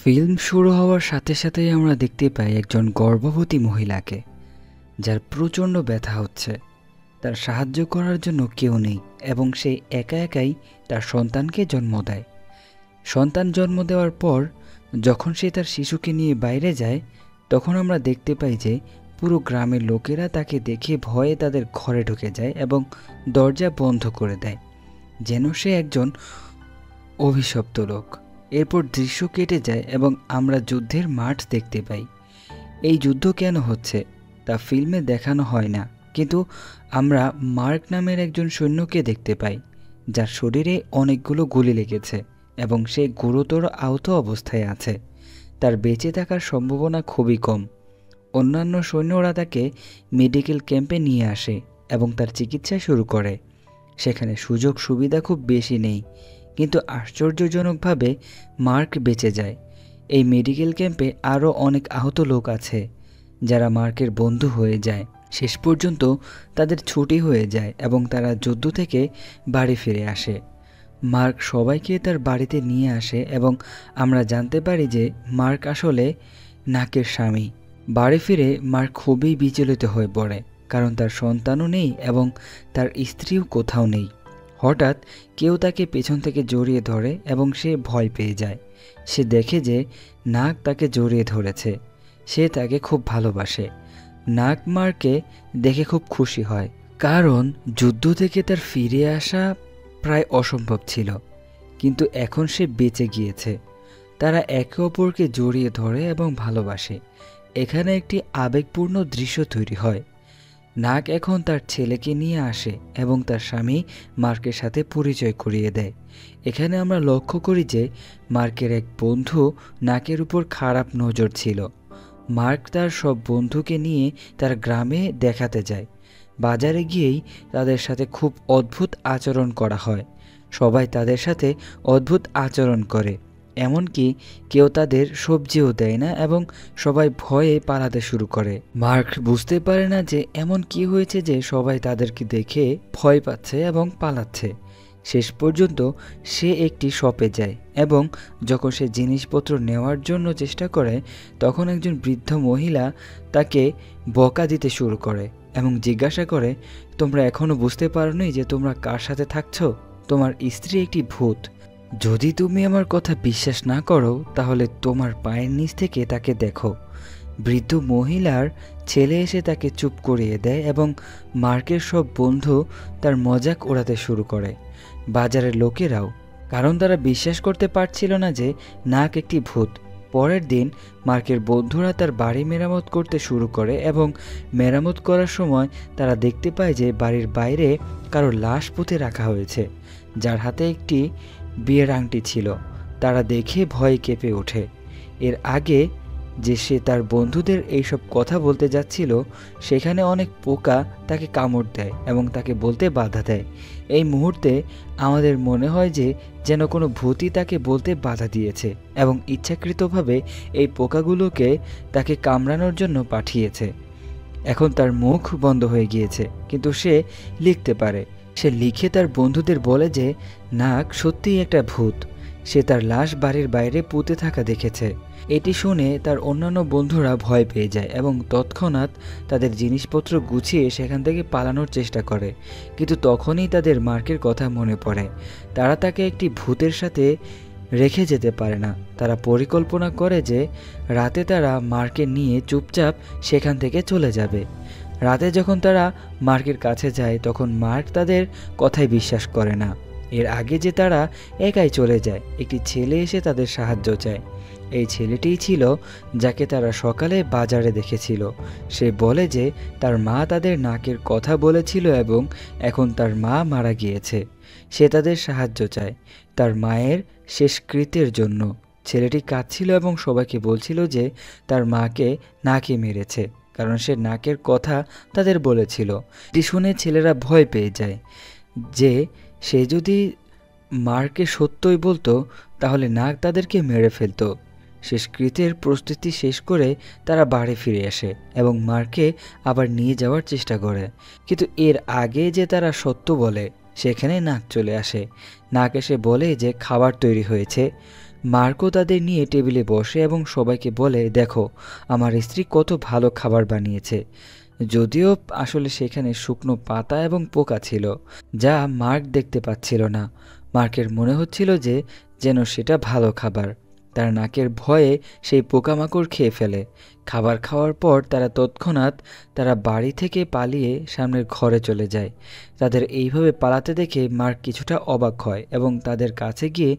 Film শুরু হওয়ার সাথে সাথেই আমরা দেখতে পাই একজন গর্ভবতী মহিলাকে, যার প্রচণ্ড ব্যথা হচ্ছে। তার সাহায্য করার জন্য কেউ নেই এবং সে একা একাই তার সন্তানকে জন্ম দেয়। সন্তান জন্ম দেওয়ার পর যখন সে তার শিশুকে নিয়ে বাইরে যায়, তখন আমরা দেখতে পাই যে পুরো গ্রামের লোকেরা তাকে দেখে ভয়ে তাদের ঘরে ঢুকে যায় এবং দরজা বন্ধ করে দেয়, যেন সে একজন অভিশপ্ত লোক। এরপর দৃশ্য কেটে যায় এবং আমরা যুদ্ধের মাঠ দেখতে পাই। এই যুদ্ধ কেন হচ্ছে তা ফিল্মে দেখানো হয় না, কিন্তু আমরা মার্ক নামের একজন সৈন্যকে দেখতে পাই, যার শরীরে অনেকগুলো গুলি লেগেছে এবং সে গুরুতর আহত অবস্থায় আছে। তার বেঁচে থাকার সম্ভাবনা খুবই কম। অন্যান্য সৈন্যরা তাকে মেডিকেল ক্যাম্পে নিয়ে আসে এবং তার চিকিৎসা শুরু করে। সেখানে সুযোগ সুবিধা খুব বেশি নেই, কিন্তু আশ্চর্যজনকভাবে মার্ক বেঁচে যায়। এই মেডিকেল ক্যাম্পে আরও অনেক আহত লোক আছে, যারা মার্কের বন্ধু হয়ে যায়। শেষ পর্যন্ত তাদের ছুটি হয়ে যায় এবং তারা যুদ্ধ থেকে বাড়ি ফিরে আসে। মার্ক সবাইকে তার বাড়িতে নিয়ে আসে এবং আমরা জানতে পারি যে মার্ক আসলে নাকের স্বামী। বাড়ি ফিরে মার্ক খুবই বিচলিত হয়ে পড়ে, কারণ তার সন্তানও নেই এবং তার স্ত্রীও কোথাও নেই। হঠাৎ কেউ তাকে পেছন থেকে জড়িয়ে ধরে এবং সে ভয় পেয়ে যায়। সে দেখে যে নাক তাকে জড়িয়ে ধরেছে। সে তাকে খুব ভালোবাসে। নাক মার্ককে দেখে খুব খুশি হয়, কারণ যুদ্ধ থেকে তার ফিরে আসা প্রায় অসম্ভব ছিল, কিন্তু এখন সে বেঁচে গিয়েছে। তারা একে অপরকে জড়িয়ে ধরে এবং ভালোবাসে। এখানে একটি আবেগপূর্ণ দৃশ্য তৈরি হয়। নাক এখন তার ছেলেকে নিয়ে আসে এবং তার স্বামী মার্কের সাথে পরিচয় করিয়ে দেয়। এখানে আমরা লক্ষ্য করি যে মার্কের এক বন্ধু নাকের উপর খারাপ নজর ছিল। মার্ক তার সব বন্ধুকে নিয়ে তার গ্রামে দেখাতে যায়। বাজারে গিয়েই তাদের সাথে খুব অদ্ভুত আচরণ করা হয়। সবাই তাদের সাথে অদ্ভুত আচরণ করে, এমনকি কেউ তাদের সবজিও দেয় না এবং সবাই ভয়ে পালাতে শুরু করে। মার্ক বুঝতে পারে না যে এমন কি হয়েছে যে সবাই তাদেরকে দেখে ভয় পাচ্ছে এবং পালাচ্ছে। শেষ পর্যন্ত সে একটি শপে যায় এবং যখন সে জিনিসপত্র নেওয়ার জন্য চেষ্টা করে, তখন একজন বৃদ্ধ মহিলা তাকে বকা দিতে শুরু করে এবং জিজ্ঞাসা করে, তোমরা এখনও বুঝতে পারোনি যে তোমরা কার সাথে থাকছো? তোমার স্ত্রী একটি ভূত। যদি তুমি আমার কথা বিশ্বাস না করো, তাহলে তোমার পায়ের নিচ থেকে তাকে দেখো। বৃদ্ধ মহিলার ছেলে এসে তাকে চুপ করিয়ে দেয় এবং মার্কের সব বন্ধু তার মজাক ওড়াতে শুরু করে, বাজারের লোকেরাও, কারণ তারা বিশ্বাস করতে পারছিল না যে নাক একটি ভূত। পরের দিন মার্কের বন্ধুরা তার বাড়ি মেরামত করতে শুরু করে এবং মেরামত করার সময় তারা দেখতে পায় যে বাড়ির বাইরে কারো লাশ পুঁতে রাখা হয়েছে, যার হাতে একটি বিয়ের আংটি ছিল। তারা দেখে ভয়ে কেঁপে ওঠে। এর আগে যে সে তার বন্ধুদের এইসব কথা বলতে যাচ্ছিল, সেখানে অনেক পোকা তাকে কামড় দেয় এবং তাকে বলতে বাধা দেয়। এই মুহূর্তে আমাদের মনে হয় যে যেন কোনো ভূতই তাকে বলতে বাধা দিয়েছে এবং ইচ্ছাকৃতভাবে এই পোকাগুলোকে তাকে কামড়ানোর জন্য পাঠিয়েছে। এখন তার মুখ বন্ধ হয়ে গিয়েছে, কিন্তু সে লিখতে পারে। সে লিখে তার বন্ধুদের বলে যে নাক সত্যিই একটা ভূত। সে তার লাশ বাড়ির বাইরে পুঁতে থাকা দেখেছে। এটি শুনে তার অন্যান্য বন্ধুরা ভয় পেয়ে যায় এবং তৎক্ষণাৎ তাদের জিনিসপত্র গুছিয়ে সেখান থেকে পালানোর চেষ্টা করে, কিন্তু তখনই তাদের মার্কের কথা মনে পড়ে। তারা তাকে একটি ভূতের সাথে রেখে যেতে পারে না। তারা পরিকল্পনা করে যে রাতে তারা মার্কে নিয়ে চুপচাপ সেখান থেকে চলে যাবে। রাতে যখন তারা মার্কের কাছে যায়, তখন মার্ক তাদের কথায় বিশ্বাস করে না। এর আগে যে তারা একাই চলে যায়, একটি ছেলে এসে তাদের সাহায্য চায়। এই ছেলেটিই ছিল যাকে তারা সকালে বাজারে দেখেছিল। সে বলে যে তার মা তাদের নাকের কথা বলেছিল এবং এখন তার মা মারা গিয়েছে। সে তাদের সাহায্য চায় তার মায়ের শেষকৃত্যের জন্য। ছেলেটি কাঁদছিল এবং সবাইকে বলছিল যে তার মাকে নাকে মেরেছে, কারণ সে নাকের কথা তাদের বলেছিল। এটি শুনে ছেলেরা ভয় পেয়ে যায় যে সে যদি মার্কে সত্যই বলতো, তাহলে নাক তাদেরকে মেরে ফেলতো। শেষকৃত্যের প্রস্তুতি শেষ করে তারা বাড়ি ফিরে আসে এবং মার্কে আবার নিয়ে যাওয়ার চেষ্টা করে, কিন্তু এর আগে যে তারা সত্য বলে, সেখানে নাক চলে আসে। নাক এসে বলে যে খাবার তৈরি হয়েছে। মার্কও তাদের নিয়ে টেবিলে বসে এবং সবাইকে বলে, দেখো আমার স্ত্রী কত ভালো খাবার বানিয়েছে। যদিও আসলে সেখানে শুকনো পাতা এবং পোকা ছিল, যা মার্ক দেখতে পাচ্ছিল না। মার্কের মনে হচ্ছিল যে যেন সেটা ভালো খাবার। তার নাকের ভয়ে সেই পোকামাকড় খেয়ে ফেলে। খাবার খাওয়ার পর তৎক্ষণাৎ তারা বাড়ি থেকে পালিয়ে সামনের ঘরে চলে যায়। তাদের এইভাবে পালাতে দেখে মার্ক কিছুটা অবাক হয় এবং তাদের কাছে গিয়ে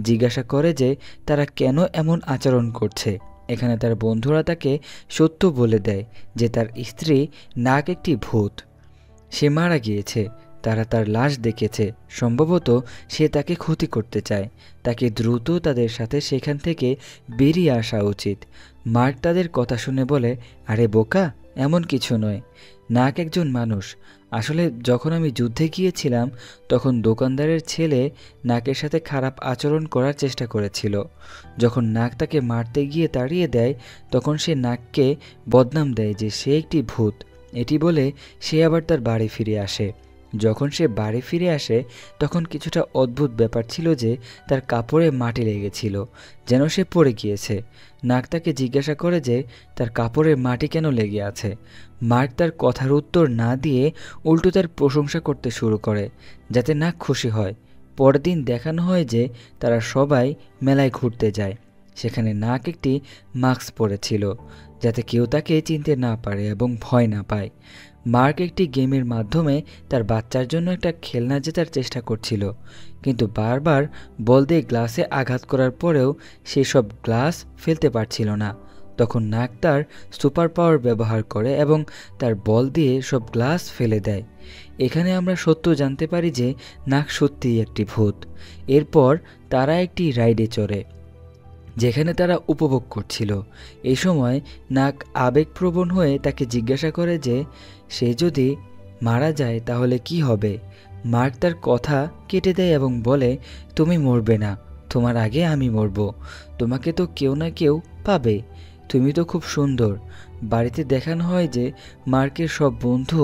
জিজ্ঞাসা করে যে তারা কেন এমন আচরণ করছে। এখানে তার বন্ধুরা তাকে সত্য বলে দেয় যে তার স্ত্রী নাক একটি ভূত, সে মারা গিয়েছে। তারা তার লাশ দেখেছে, সম্ভবত সে তাকে ক্ষতি করতে চায়। তাকে দ্রুত তাদের সাথে সেখান থেকে বেরিয়ে আসা উচিত। মার্ক তাদের কথা শুনে বলে, আরে বোকা, এমন কিছু নয়। নাক একজন মানুষ। আসলে যখন আমি যুদ্ধে গিয়েছিলাম তখন দোকানদারের ছেলে নাকের সাথে খারাপ আচরণ করার চেষ্টা করেছিল। যখন নাক তাকে মারতে গিয়ে তাড়িয়ে দেয় তখন সে নাককে বদনাম দেয় যে সে একটি ভূত। এটি বলে সে আবার তার বাড়ি ফিরে আসে। যখন সে বাড়ি ফিরে আসে তখন কিছুটা অদ্ভুত ব্যাপার ছিল যে তার কাপড়ে মাটি লেগেছিল, যেন সে পড়ে গিয়েছে। নাক তাকে জিজ্ঞাসা করে যে তার কাপড়ে মাটি কেন লেগে আছে। মার্ক তার কথার উত্তর না দিয়ে উল্টো তার প্রশংসা করতে শুরু করে, যাতে নাক খুশি হয়। পরের দিন দেখানো হয় যে তারা সবাই মেলায় ঘুরতে যায়। সেখানে নাক একটি মাস্ক পরেছিল, যাতে কেউ তাকে চিনতে না পারে এবং ভয় না পায়। মার্ক একটি গেমের মাধ্যমে তার বাচ্চার জন্য একটা খেলনা জেতার চেষ্টা করছিল, কিন্তু বারবার বল দিয়ে গ্লাসে আঘাত করার পরেও সেসব গ্লাস ফেলতে পারছিল না। তখন নাক তার সুপার পাওয়ার ব্যবহার করে এবং তার বল দিয়ে সব গ্লাস ফেলে দেয়। এখানে আমরা সত্য জানতে পারি যে নাক সত্যিই একটি ভূত। এরপর তারা একটি রাইডে চড়ে, যেখানে তারা উপভোগ করছিল। এই সময় নাক আবেগপ্রবণ হয়ে তাকে জিজ্ঞাসা করে যে সে যদি মারা যায় তাহলে কি হবে। মার্ক তার কথা কেটে দেয় এবং বলে, তুমি মরবে না, তোমার আগে আমি মরব। তোমাকে তো কেউ না কেউ পাবে, তুমি তো খুব সুন্দর। বাড়িতে দেখানো হয় যে মার্কের সব বন্ধু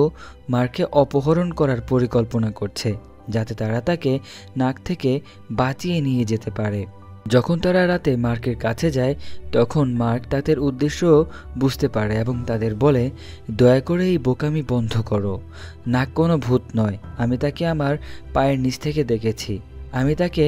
মার্ককে অপহরণ করার পরিকল্পনা করছে, যাতে তারা তাকে নাক থেকে বাঁচিয়ে নিয়ে যেতে পারে। যখন তারা রাতে মার্কের কাছে যায় তখন মার্ক তাদের উদ্দেশ্য বুঝতে পারে এবং তাদের বলে, দয়া করে এই বোকামি বন্ধ করো। নাক কোনো ভূত নয়, আমি তাকে আমার পায়ের নিচ থেকে দেখেছি, আমি তাকে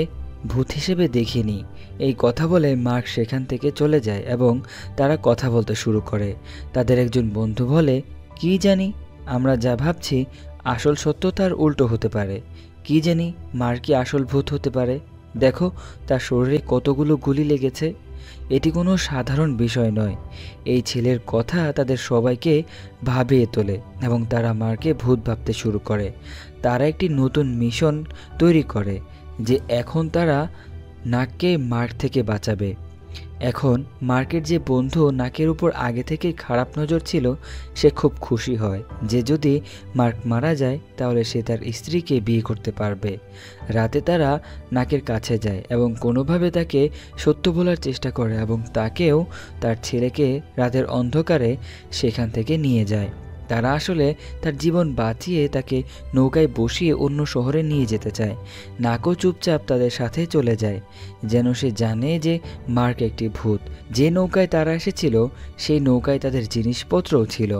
ভূত হিসেবে দেখিনি। এই কথা বলে মার্ক সেখান থেকে চলে যায় এবং তারা কথা বলতে শুরু করে। তাদের একজন বন্ধু বলে, কি জানি, আমরা যা ভাবছি আসল সত্য তার উল্টো হতে পারে। কি জানি মার্কই আসল ভূত হতে পারে। দেখো তার শরীরে কতগুলো গুলি লেগেছে। এটি কোনো সাধারণ বিষয় নয়। এই ছেলের কথা তাদের সবাইকে ভাবিয়ে তোলে এবং তারা মার্কে ভূত ভাবতে শুরু করে। তারা একটি নতুন মিশন তৈরি করে যে এখন তারা নাককে মার্ক থেকে বাঁচাবে। এখন মার্কের যে বন্ধু নাকের উপর আগে থেকেই খারাপ নজর ছিল, সে খুব খুশি হয় যে যদি মার্ক মারা যায় তাহলে সে তার স্ত্রীকে বিয়ে করতে পারবে। রাতে তারা নাকের কাছে যায় এবং কোনোভাবে তাকে সত্য বলার চেষ্টা করে এবং তাকেও তার ছেলেকে রাতের অন্ধকারে সেখান থেকে নিয়ে যায়। তারা আসলে তার জীবন বাঁচিয়ে তাকে নৌকায় বসিয়ে অন্য শহরে নিয়ে যেতে চায়। নাকও চুপচাপ তাদের সাথে চলে যায়, যেন সে জানে যে মার্ক একটি ভূত। যে নৌকায় তারা এসেছিল সেই নৌকায় তাদের জিনিসপত্রও ছিল।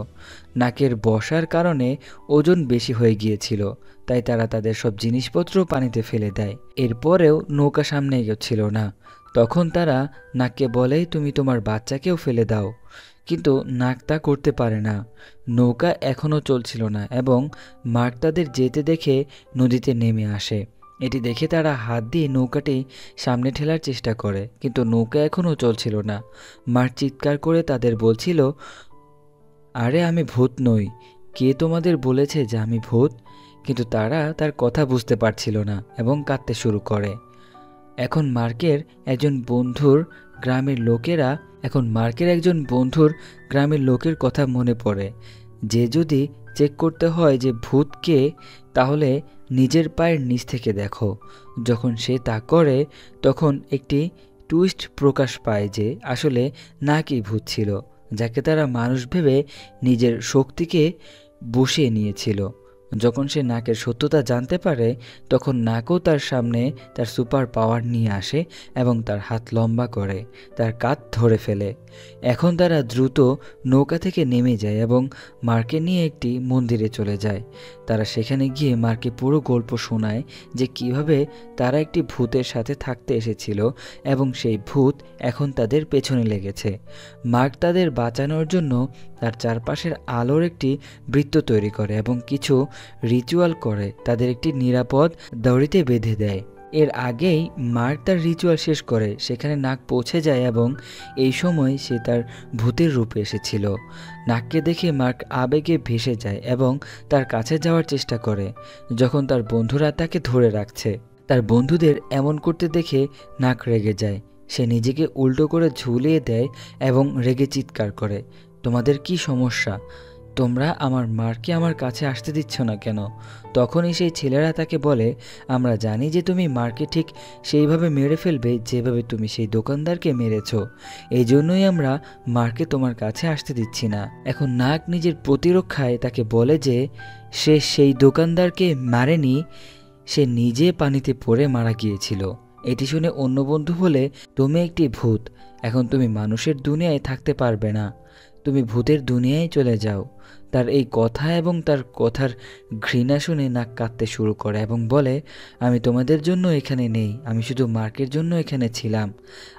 নাকের বসার কারণে ওজন বেশি হয়ে গিয়েছিল, তাই তারা তাদের সব জিনিসপত্র পানিতে ফেলে দেয়। এরপরেও নৌকা সামনে এগোচ্ছিল না। তখন তারা নাককে বলে, তুমি তোমার বাচ্চাকেও ফেলে দাও, কিন্তু নাক তা করতে পারে না। নৌকা এখনও চলছিল না এবং মার্ক তাদের যেতে দেখে নদীতে নেমে আসে। এটি দেখে তারা হাত দিয়ে নৌকাটি সামনে ঠেলার চেষ্টা করে, কিন্তু নৌকা এখনও চলছিল না। মার্ক চিৎকার করে তাদের বলছিল, আরে আমি ভূত নই, কে তোমাদের বলেছে যে আমি ভূত? কিন্তু তারা তার কথা বুঝতে পারছিল না এবং কাঁদতে শুরু করে। এখন মার্কের একজন বন্ধুর গ্রামের লোকের কথা মনে পড়ে, যে যদি চেক করতে হয় যে ভূত কে, তাহলে নিজের পায়ের নিচ থেকে দেখো। যখন সে তা করে তখন একটি টুইস্ট প্রকাশ পায় যে আসলে নাকই ভূত ছিল, যাকে তারা মানুষ ভেবে নিজের শক্তিকে বসিয়ে নিয়েছিল। যখন সে নাকের সত্যতা জানতে পারে তখন নাকও তার সামনে তার সুপার পাওয়ার নিয়ে আসে এবং তার হাত লম্বা করে তার কাঁধ ধরে ফেলে। এখন তারা দ্রুত নৌকা থেকে নেমে যায় এবং মার্কে নিয়ে একটি মন্দিরে চলে যায়। তারা সেখানে গিয়ে মার্কে পুরো গল্প শোনায় যে কিভাবে তারা একটি ভূতের সাথে থাকতে এসেছিল এবং সেই ভূত এখন তাদের পেছনে লেগেছে। মার্ক তাদের বাঁচানোর জন্য তার চারপাশের আলোর একটি বৃত্ত তৈরি করে এবং কিছু রিচুয়াল করে তাদের একটি নিরাপদ দড়িতে বেঁধে দেয়। এর আগেই মার্ক তার রিচুয়াল শেষ করে সেখানে নাক পৌঁছে যায় এবং এই সময় সে তার ভূতের রূপে এসেছিল। নাককে দেখে মার্ক আবেগে ভেসে যায় এবং তার কাছে যাওয়ার চেষ্টা করে যখন তার বন্ধুরা তাকে ধরে রাখছে। তার বন্ধুদের এমন করতে দেখে নাক রেগে যায়। সে নিজেকে উল্টো করে ঝুলিয়ে দেয় এবং রেগে চিৎকার করে, তোমাদের কি সমস্যা? তোমরা আমার মারকে আমার কাছে আসতে দিচ্ছ না কেন? তখনই সেই ছেলেরা তাকে বলে, আমরা জানি যে তুমি মারকে ঠিক সেইভাবে মেরে ফেলবে যেভাবে তুমি সেই দোকানদারকে মেরেছ, এই জন্যই আমরা মারকে তোমার কাছে আসতে দিচ্ছি না। এখন নাক নিজের প্রতিরক্ষায় তাকে বলে যে সে সেই দোকানদারকে মারেনি, সে নিজে পানিতে পড়ে মারা গিয়েছিল। এটি শুনে অন্য বন্ধু বলে, তুমি একটি ভূত, এখন তুমি মানুষের দুনিয়ায় থাকতে পারবে না, তুমি ভূতের দুনিয়ায় চলে যাও। তার এই কথা এবং তার কথার ঘৃণা শুনে নাক কাঁদতে শুরু করে এবং বলে, আমি তোমাদের জন্য এখানে নেই, আমি শুধু মার্কের জন্য এখানে ছিলাম।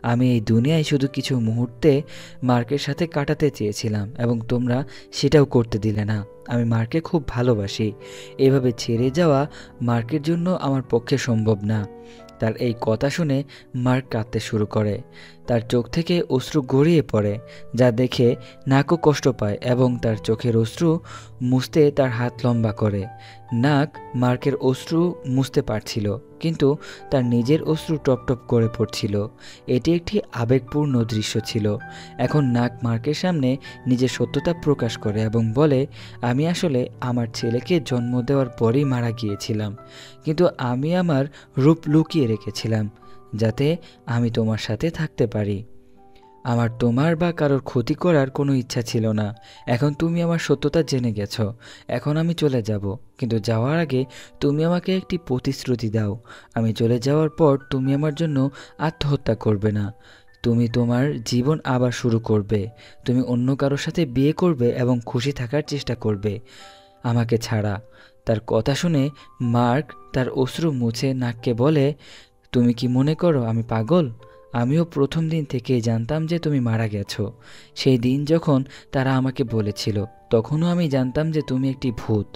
আমি এই দুনিয়ায় শুধু কিছু মুহূর্তে মার্কের সাথে কাটাতে চেয়েছিলাম এবং তোমরা সেটাও করতে দিলে না। আমি মার্কে খুব ভালোবাসি, এভাবে ছেড়ে যাওয়া মার্কের জন্য আমার পক্ষে সম্ভব না। তার এই কথা শুনে মার্ক কাঁদতে শুরু করে, তার চোখ থেকে অশ্রু গড়িয়ে পড়ে, যা দেখে নাকও কষ্ট পায় এবং তার চোখের অশ্রু মুছতে তার হাত লম্বা করে। নাক মার্কের অশ্রু মুছতে পারছিল, কিন্তু তার নিজের অশ্রু টপটপ করে পড়ছিল। এটি একটি আবেগপূর্ণ দৃশ্য ছিল। এখন নাক মার্কের সামনে নিজের সত্যতা প্রকাশ করে এবং বলে, আমি আসলে আমার ছেলেকে জন্ম দেওয়ার পরেই মারা গিয়েছিলাম, কিন্তু আমি আমার রূপ লুকিয়ে রেখেছিলাম যাতে আমি তোমার সাথে থাকতে পারি। আমার তোমার বা কারোর ক্ষতি করার কোনো ইচ্ছা ছিল না। এখন তুমি আমার সত্যতা জেনে গেছো, এখন আমি চলে যাব, কিন্তু যাওয়ার আগে তুমি আমাকে একটি প্রতিশ্রুতি দাও। আমি চলে যাওয়ার পর তুমি আমার জন্য আত্মহত্যা করবে না, তুমি তোমার জীবন আবার শুরু করবে, তুমি অন্য কারোর সাথে বিয়ে করবে এবং খুশি থাকার চেষ্টা করবে, আমাকে ছাড়া। তার কথা শুনে মার্ক তার অশ্রু মুছে নাককে বলে, তুমি কি মনে করো আমি পাগল? আমিও প্রথম দিন থেকেই জানতাম যে তুমি মারা গেছো। সেই দিন যখন তারা আমাকে বলেছিল তখনও আমি জানতাম যে তুমি একটি ভূত,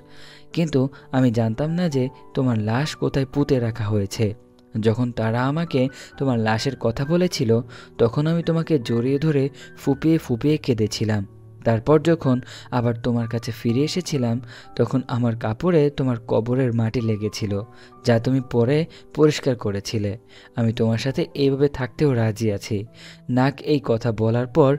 কিন্তু আমি জানতাম না যে তোমার লাশ কোথায় পুঁতে রাখা হয়েছে। যখন তারা আমাকে তোমার লাশের কথা বলেছিল তখন আমি তোমাকে জড়িয়ে ধরে ফুপিয়ে ফুপিয়ে কেঁদেছিলাম। তারপর যখন আবার তোমার কাছে ফিরে এসেছিলাম তখন আমার কাপড়ে তোমার কবরের মাটি লেগেছিল, যা তুমি পরে পরিষ্কার করেছিলে। আমি তোমার সাথে এইভাবে থাকতেও রাজি আছি। নাক এই কথা বলার পর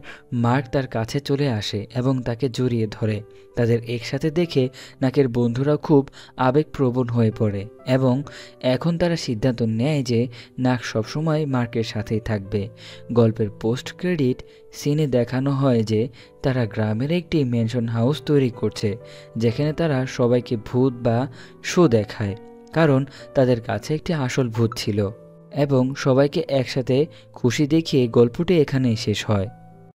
মার্ক তার কাছে চলে আসে এবং তাকে জড়িয়ে ধরে। তাদের একসাথে দেখে নাকের বন্ধুরা খুব আবেগপ্রবণ হয়ে পড়ে এবং এখন তারা সিদ্ধান্ত নেয় যে নাক সবসময় মার্কের সাথেই থাকবে। গল্পের পোস্ট ক্রেডিট সিনে দেখানো হয় যে তারা গ্রামের একটি ম্যানশন হাউস তৈরি করছে, যেখানে তারা সবাইকে ভূত বা শো দেখায়, কারণ তাদের কাছে একটি আসল ভূত ছিল। এবং সবাইকে একসাথে খুশি দেখিয়ে গল্পটি এখানেই শেষ হয়।